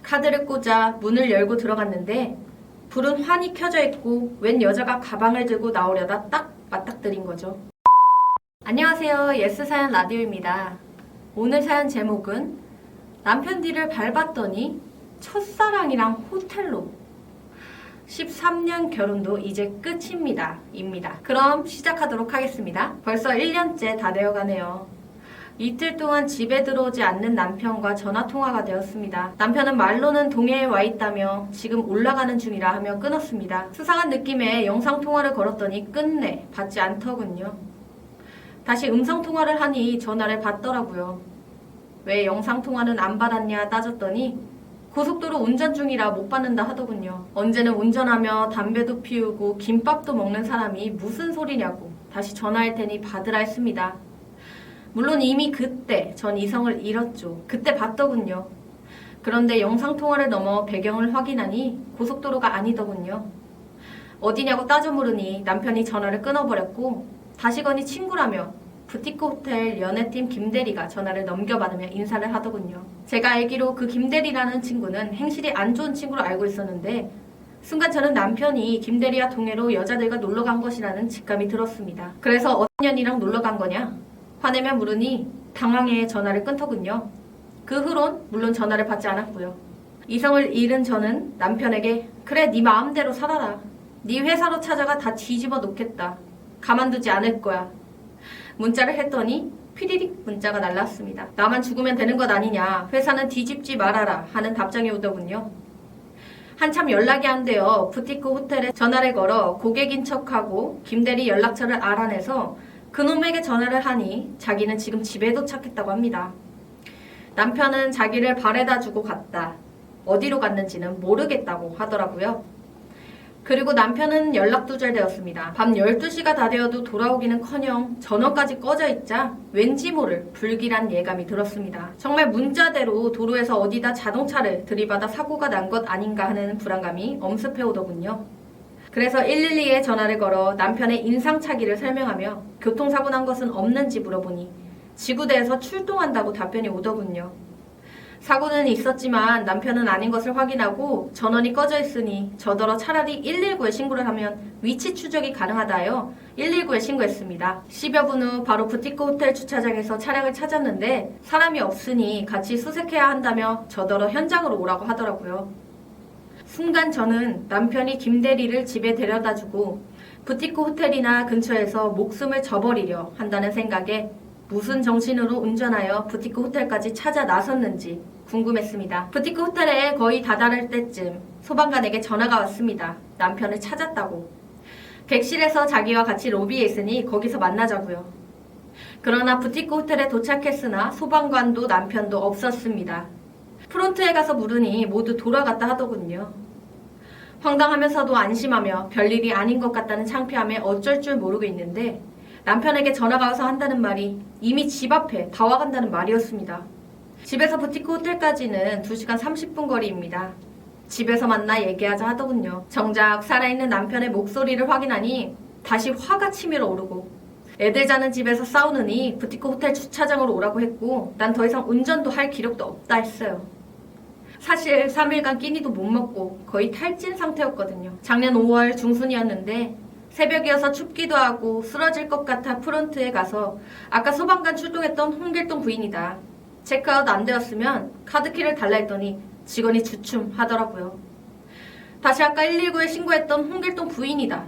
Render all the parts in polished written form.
카드를 꽂아 문을 열고 들어갔는데 불은 환히 켜져 있고 웬 여자가 가방을 들고 나오려다 딱 맞닥뜨린 거죠. 안녕하세요. 예스사연 라디오입니다. 오늘 사연 제목은 남편 뒤를 밟았더니 첫사랑이랑 호텔로 13년 결혼도 이제 끝입니다. 그럼 시작하도록 하겠습니다. 벌써 1년째 다 되어가네요. 이틀 동안 집에 들어오지 않는 남편과 전화통화가 되었습니다. 남편은 말로는 동해에 와 있다며 지금 올라가는 중이라 하며 끊었습니다. 수상한 느낌에 영상통화를 걸었더니 끝내 받지 않더군요. 다시 음성통화를 하니 전화를 받더라고요. 왜 영상통화는 안 받았냐 따졌더니 고속도로 운전 중이라 못 받는다 하더군요. 언제는 운전하며 담배도 피우고 김밥도 먹는 사람이 무슨 소리냐고 다시 전화할 테니 받으라 했습니다. 물론 이미 그때 전 이성을 잃었죠. 그때 봤더군요. 그런데 영상통화를 넘어 배경을 확인하니 고속도로가 아니더군요. 어디냐고 따져 물으니 남편이 전화를 끊어버렸고 다시 거니 친구라며 부티크 호텔 연애팀 김대리가 전화를 넘겨받으며 인사를 하더군요. 제가 알기로 그 김대리라는 친구는 행실이 안 좋은 친구로 알고 있었는데 순간 저는 남편이 김대리와 동해로 여자들과 놀러 간 것이라는 직감이 들었습니다. 그래서 어떤 년이랑 놀러 간 거냐? 화내며 물으니 당황해 전화를 끊더군요. 그 후론 물론 전화를 받지 않았고요. 이성을 잃은 저는 남편에게 그래 네 마음대로 살아라. 네 회사로 찾아가 다 뒤집어 놓겠다. 가만두지 않을 거야. 문자를 했더니 피리릭 문자가 날랐습니다. 나만 죽으면 되는 것 아니냐. 회사는 뒤집지 말아라 하는 답장이 오더군요. 한참 연락이 안 되어 부티크 호텔에 전화를 걸어 고객인 척하고 김대리 연락처를 알아내서 그놈에게 전화를 하니 자기는 지금 집에 도착했다고 합니다. 남편은 자기를 바래다 주고 갔다. 어디로 갔는지는 모르겠다고 하더라고요. 그리고 남편은 연락두절되었습니다. 밤 12시가 다 되어도 돌아오기는커녕 전원까지 꺼져 있자 왠지 모를 불길한 예감이 들었습니다. 정말 문자대로 도로에서 어디다 자동차를 들이받아 사고가 난 것 아닌가 하는 불안감이 엄습해오더군요. 그래서 112에 전화를 걸어 남편의 인상착의를 설명하며 교통사고 난 것은 없는지 물어보니 지구대에서 출동한다고 답변이 오더군요. 사고는 있었지만 남편은 아닌 것을 확인하고 전원이 꺼져 있으니 저더러 차라리 119에 신고를 하면 위치 추적이 가능하다여 119에 신고했습니다. 10여 분 후 바로 부티크 호텔 주차장에서 차량을 찾았는데 사람이 없으니 같이 수색해야 한다며 저더러 현장으로 오라고 하더라고요. 순간 저는 남편이 김대리를 집에 데려다주고 부티크 호텔이나 근처에서 목숨을 저버리려 한다는 생각에 무슨 정신으로 운전하여 부티크 호텔까지 찾아 나섰는지 궁금했습니다. 부티크 호텔에 거의 다다를 때쯤 소방관에게 전화가 왔습니다. 남편을 찾았다고. 객실에서 자기와 같이 로비에 있으니 거기서 만나자고요. 그러나 부티크 호텔에 도착했으나 소방관도 남편도 없었습니다. 프론트에 가서 물으니 모두 돌아갔다 하더군요. 황당하면서도 안심하며 별일이 아닌 것 같다는 창피함에 어쩔 줄 모르고 있는데 남편에게 전화가 와서 한다는 말이 이미 집 앞에 다 와간다는 말이었습니다. 집에서 부티크 호텔까지는 2시간 30분 거리입니다. 집에서 만나 얘기하자 하더군요. 정작 살아있는 남편의 목소리를 확인하니 다시 화가 치밀어 오르고 애들 자는 집에서 싸우느니 부티크 호텔 주차장으로 오라고 했고 난 더 이상 운전도 할 기력도 없다 했어요. 사실 3일간 끼니도 못 먹고 거의 탈진 상태였거든요. 작년 5월 중순이었는데 새벽이어서 춥기도 하고 쓰러질 것 같아 프론트에 가서 아까 소방관 출동했던 홍길동 부인이다. 체크아웃 안 되었으면 카드키를 달라 했더니 직원이 주춤하더라고요. 다시 아까 119에 신고했던 홍길동 부인이다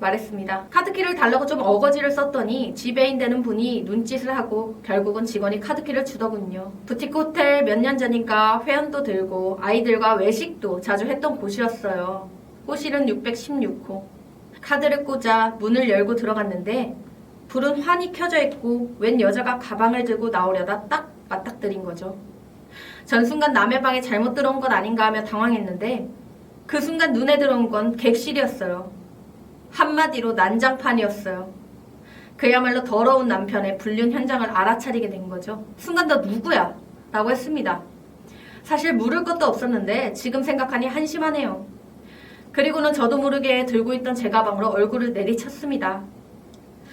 말했습니다. 카드키를 달라고 좀 어거지를 썼더니 지배인 되는 분이 눈짓을 하고 결국은 직원이 카드키를 주더군요. 부티크 호텔 몇 년 전인가 회원도 들고 아이들과 외식도 자주 했던 곳이었어요. 호실은 616호. 카드를 꽂아 문을 열고 들어갔는데 불은 환히 켜져 있고 웬 여자가 가방을 들고 나오려다 딱 맞닥뜨린 거죠. 전 순간 남의 방에 잘못 들어온 것 아닌가 하며 당황했는데 그 순간 눈에 들어온 건 객실이었어요. 한마디로 난장판이었어요. 그야말로 더러운 남편의 불륜 현장을 알아차리게 된 거죠. 순간 너 누구야? 라고 했습니다. 사실 물을 것도 없었는데 지금 생각하니 한심하네요. 그리고는 저도 모르게 들고 있던 제 가방으로 얼굴을 내리쳤습니다.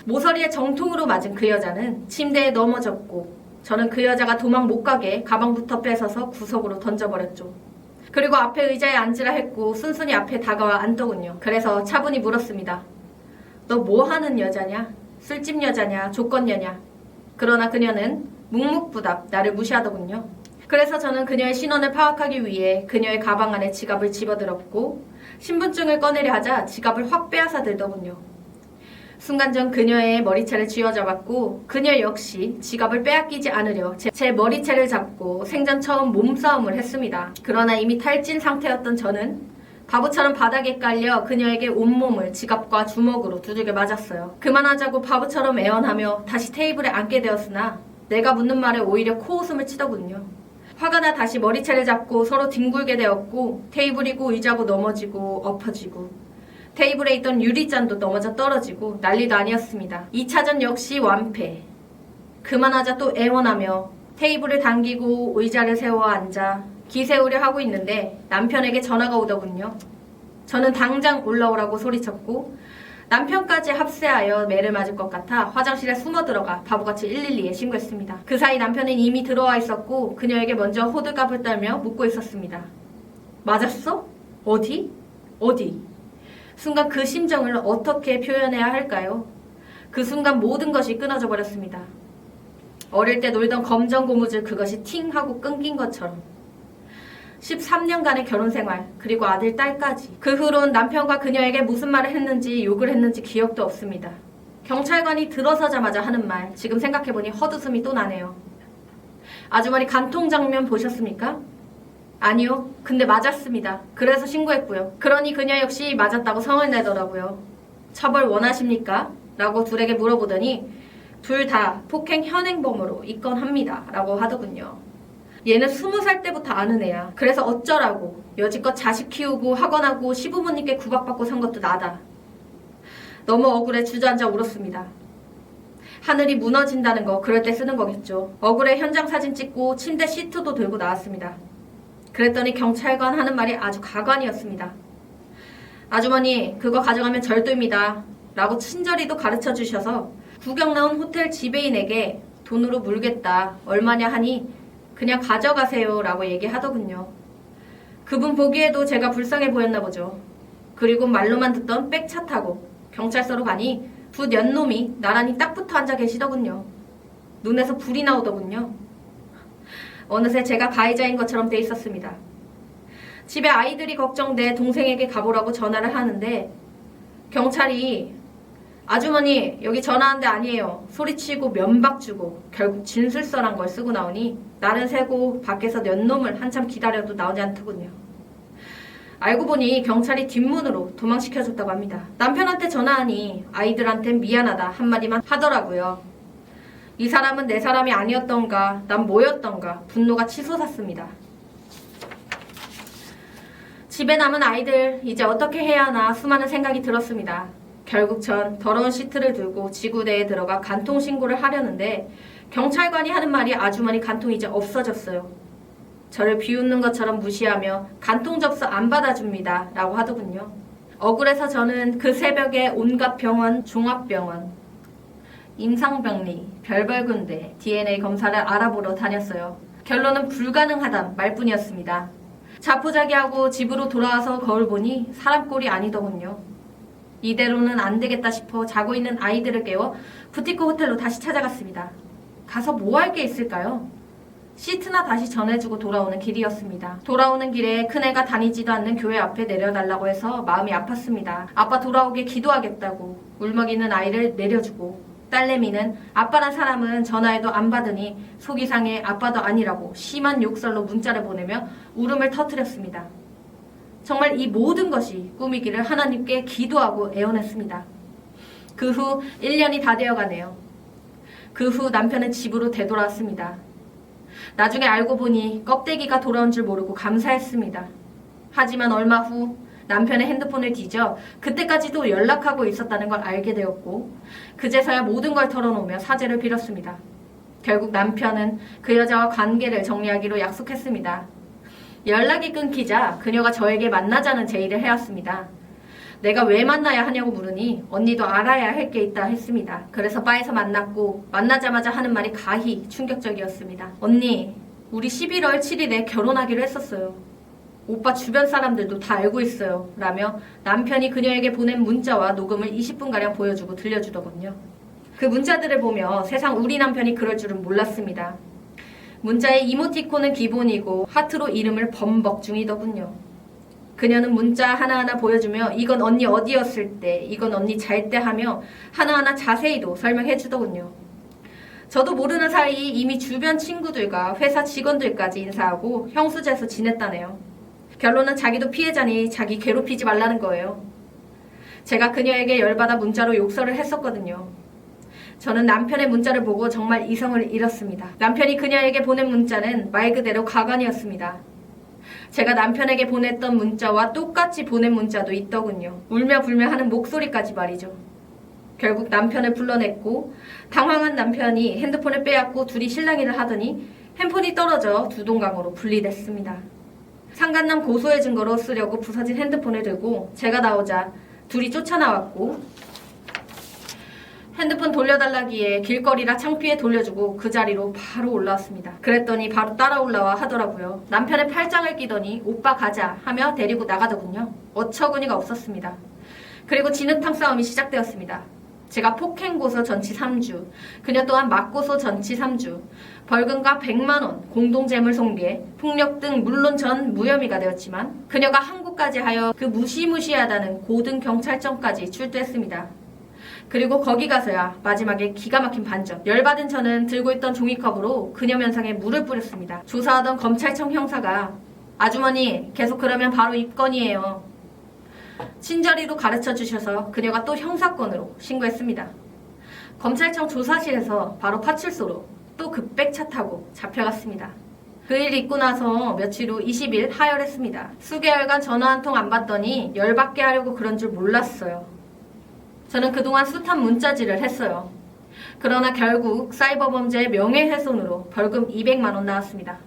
모서리에 정통으로 맞은 그 여자는 침대에 넘어졌고 저는 그 여자가 도망 못 가게 가방부터 뺏어서 구석으로 던져버렸죠. 그리고 앞에 의자에 앉으라 했고 순순히 앞에 다가와 앉더군요. 그래서 차분히 물었습니다. 너 뭐 하는 여자냐? 술집 여자냐? 조건녀냐? 그러나 그녀는 묵묵부답 나를 무시하더군요. 그래서 저는 그녀의 신원을 파악하기 위해 그녀의 가방 안에 지갑을 집어들었고 신분증을 꺼내려 하자 지갑을 확 빼앗아 들더군요. 순간 전 그녀의 머리채를 쥐어잡았고 그녀 역시 지갑을 빼앗기지 않으려 제 머리채를 잡고 생전 처음 몸싸움을 했습니다. 그러나 이미 탈진 상태였던 저는 바보처럼 바닥에 깔려 그녀에게 온몸을 지갑과 주먹으로 두들겨 맞았어요. 그만하자고 바보처럼 애원하며 다시 테이블에 앉게 되었으나 내가 묻는 말에 오히려 코웃음을 치더군요. 화가 나 다시 머리채를 잡고 서로 뒹굴게 되었고 테이블이고 의자고 넘어지고 엎어지고 테이블에 있던 유리잔도 넘어져 떨어지고 난리도 아니었습니다. 2차전 역시 완패. 그만하자 또 애원하며 테이블을 당기고 의자를 세워 앉아 기세우려 하고 있는데 남편에게 전화가 오더군요. 저는 당장 올라오라고 소리쳤고 남편까지 합세하여 매를 맞을 것 같아 화장실에 숨어 들어가 바보같이 112에 신고했습니다. 그 사이 남편은 이미 들어와 있었고 그녀에게 먼저 호들갑을 떨며 묻고 있었습니다. 맞았어? 어디? 어디? 순간 그 심정을 어떻게 표현해야 할까요? 그 순간 모든 것이 끊어져 버렸습니다. 어릴 때 놀던 검정 고무줄 그것이 팅 하고 끊긴 것처럼 13년간의 결혼생활 그리고 아들 딸까지 그 후론 남편과 그녀에게 무슨 말을 했는지 욕을 했는지 기억도 없습니다. 경찰관이 들어서자마자 하는 말 지금 생각해보니 헛웃음이 또 나네요. 아주머니 간통 장면 보셨습니까? 아니요. 근데 맞았습니다. 그래서 신고했고요. 그러니 그녀 역시 맞았다고 성을 내더라고요. 처벌 원하십니까? 라고 둘에게 물어보더니 둘 다 폭행 현행범으로 입건합니다. 라고 하더군요. 얘는 20살 때부터 아는 애야. 그래서 어쩌라고. 여지껏 자식 키우고 학원하고 시부모님께 구박받고 산 것도 나다. 너무 억울해 주저앉아 울었습니다. 하늘이 무너진다는 거 그럴 때 쓰는 거겠죠. 억울해 현장 사진 찍고 침대 시트도 들고 나왔습니다. 그랬더니 경찰관 하는 말이 아주 가관이었습니다. 아주머니 그거 가져가면 절도입니다. 라고 친절히도 가르쳐 주셔서 구경 나온 호텔 지배인에게 돈으로 물겠다 얼마냐 하니 그냥 가져가세요 라고 얘기하더군요. 그분 보기에도 제가 불쌍해 보였나 보죠. 그리고 말로만 듣던 백차 타고 경찰서로 가니 두 년놈이 나란히 딱 붙어 앉아 계시더군요. 눈에서 불이 나오더군요. 어느새 제가 가해자인 것처럼 돼 있었습니다. 집에 아이들이 걱정돼 동생에게 가보라고 전화를 하는데 경찰이 아주머니 여기 전화한 데 아니에요. 소리치고 면박 주고 결국 진술서란 걸 쓰고 나오니 날은 새고 밖에서 년놈을 한참 기다려도 나오지 않더군요. 알고 보니 경찰이 뒷문으로 도망시켜줬다고 합니다. 남편한테 전화하니 아이들한텐 미안하다 한마디만 하더라고요. 이 사람은 내 사람이 아니었던가 난 뭐였던가 분노가 치솟았습니다. 집에 남은 아이들 이제 어떻게 해야 하나 수많은 생각이 들었습니다. 결국 전 더러운 시트를 들고 지구대에 들어가 간통 신고를 하려는데 경찰관이 하는 말이 아주머니 간통 이제 없어졌어요. 저를 비웃는 것처럼 무시하며 간통 접수 안 받아줍니다 라고 하더군요. 억울해서 저는 그 새벽에 온갖 병원, 종합병원, 임상병리, 별벌군대, DNA 검사를 알아보러 다녔어요. 결론은 불가능하단 말뿐이었습니다. 자포자기하고 집으로 돌아와서 거울 보니 사람 꼴이 아니더군요. 이대로는 안 되겠다 싶어 자고 있는 아이들을 깨워 부티크 호텔로 다시 찾아갔습니다. 가서 뭐 할 게 있을까요? 시트나 다시 전해주고 돌아오는 길이었습니다. 돌아오는 길에 큰애가 다니지도 않는 교회 앞에 내려달라고 해서 마음이 아팠습니다. 아빠 돌아오게 기도하겠다고 울먹이는 아이를 내려주고 딸내미는 아빠란 사람은 전화해도 안 받으니 속이 상해 아빠도 아니라고 심한 욕설로 문자를 보내며 울음을 터뜨렸습니다. 정말 이 모든 것이 꿈이기를 하나님께 기도하고 애원했습니다. 그 후 1년이 다 되어가네요. 그 후 남편은 집으로 되돌아왔습니다. 나중에 알고 보니 껍데기가 돌아온 줄 모르고 감사했습니다. 하지만 얼마 후 남편의 핸드폰을 뒤져 그때까지도 연락하고 있었다는 걸 알게 되었고 그제서야 모든 걸 털어놓으며 사죄를 빌었습니다. 결국 남편은 그 여자와 관계를 정리하기로 약속했습니다. 연락이 끊기자 그녀가 저에게 만나자는 제의를 해왔습니다. 내가 왜 만나야 하냐고 물으니 언니도 알아야 할 게 있다 했습니다. 그래서 바에서 만났고 만나자마자 하는 말이 가히 충격적이었습니다. 언니, 우리 11월 7일에 결혼하기로 했었어요. 오빠 주변 사람들도 다 알고 있어요. 라며 남편이 그녀에게 보낸 문자와 녹음을 20분가량 보여주고 들려주더군요. 그 문자들을 보며 세상 우리 남편이 그럴 줄은 몰랐습니다. 문자의 이모티콘은 기본이고 하트로 이름을 범벅 중이더군요. 그녀는 문자 하나하나 보여주며 이건 언니 어디였을 때, 이건 언니 잘 때 하며 하나하나 자세히도 설명해 주더군요. 저도 모르는 사이 이미 주변 친구들과 회사 직원들까지 인사하고 형수제수 지냈다네요. 결론은 자기도 피해자니 자기 괴롭히지 말라는 거예요. 제가 그녀에게 열받아 문자로 욕설을 했었거든요. 저는 남편의 문자를 보고 정말 이성을 잃었습니다. 남편이 그녀에게 보낸 문자는 말 그대로 가관이었습니다. 제가 남편에게 보냈던 문자와 똑같이 보낸 문자도 있더군요. 울며 불며 하는 목소리까지 말이죠. 결국 남편을 불러냈고 당황한 남편이 핸드폰을 빼앗고 둘이 실랑이를 하더니 핸폰이 떨어져 두 동강으로 분리됐습니다. 상간남 고소의 증거로 쓰려고 부서진 핸드폰을 들고 제가 나오자 둘이 쫓아나왔고 핸드폰 돌려달라기에 길거리라 창피해 돌려주고 그 자리로 바로 올라왔습니다. 그랬더니 바로 따라 올라와 하더라고요. 남편의 팔짱을 끼더니 오빠 가자 하며 데리고 나가더군요. 어처구니가 없었습니다. 그리고 진흙탕 싸움이 시작되었습니다. 제가 폭행고소 전치 3주, 그녀 또한 맞고소 전치 3주, 벌금과 100만 원, 공동재물 손괴, 폭력 등 물론 전 무혐의가 되었지만 그녀가 항고까지 하여 그 무시무시하다는 고등경찰청까지 출두했습니다. 그리고 거기 가서야 마지막에 기가 막힌 반전. 열받은 저는 들고 있던 종이컵으로 그녀 면상에 물을 뿌렸습니다. 조사하던 검찰청 형사가 아주머니 계속 그러면 바로 입건이에요. 친절히도 가르쳐 주셔서 그녀가 또 형사건으로 신고했습니다. 검찰청 조사실에서 바로 파출소로 또 급백차 타고 잡혀갔습니다. 그 일 있고 나서 며칠 후 20일 하혈했습니다. 수개월간 전화 한 통 안 받더니 열받게 하려고 그런 줄 몰랐어요. 저는 그동안 숱한 문자질을 했어요. 그러나 결국 사이버 범죄의 명예훼손으로 벌금 200만 원 나왔습니다.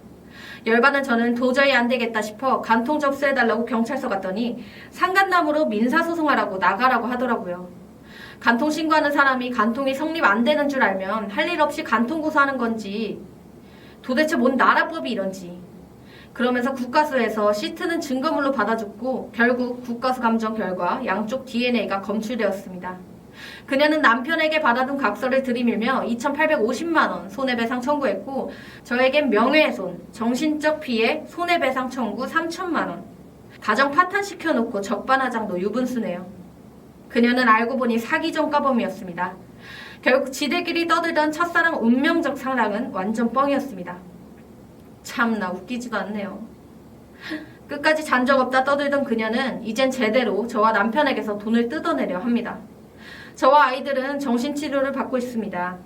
열받은 저는 도저히 안 되겠다 싶어 간통 접수해달라고 경찰서 갔더니 상간남으로 민사소송하라고 나가라고 하더라고요. 간통 신고하는 사람이 간통이 성립 안 되는 줄 알면 할 일 없이 간통 고소하는 건지 도대체 뭔 나라법이 이런지 그러면서 국가수에서 시트는 증거물로 받아줬고 결국 국가수 감정 결과 양쪽 DNA가 검출되었습니다. 그녀는 남편에게 받아둔 각서를 들이밀며 2,850만 원 손해배상 청구했고 저에겐 명예훼손, 정신적 피해, 손해배상 청구 3천만 원. 가정 파탄시켜놓고 적반하장도 유분수네요. 그녀는 알고 보니 사기 전 까범이었습니다. 결국 지들끼리 떠들던 첫사랑 운명적 상랑은 완전 뻥이었습니다. 참나 웃기지도 않네요. 끝까지 잔적 없다 떠들던 그녀는 이젠 제대로 저와 남편에게서 돈을 뜯어내려 합니다. 저와 아이들은 정신치료를 받고 있습니다.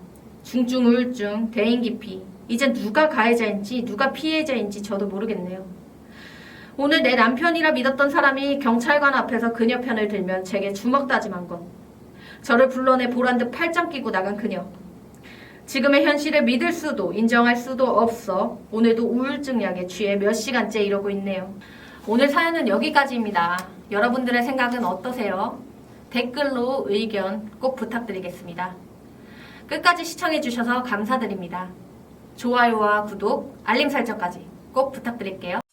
중증 우울증, 대인기피. 이젠 누가 가해자인지 누가 피해자인지 저도 모르겠네요. 오늘 내 남편이라 믿었던 사람이 경찰관 앞에서 그녀 편을 들면 제게 주먹 다짐한 것. 저를 불러내 보란듯 팔짱 끼고 나간 그녀. 지금의 현실을 믿을 수도 인정할 수도 없어 오늘도 우울증 약에 취해 몇 시간째 이러고 있네요. 오늘 사연은 여기까지입니다. 여러분들의 생각은 어떠세요? 댓글로 의견 꼭 부탁드리겠습니다. 끝까지 시청해주셔서 감사드립니다. 좋아요와 구독, 알림 설정까지 꼭 부탁드릴게요.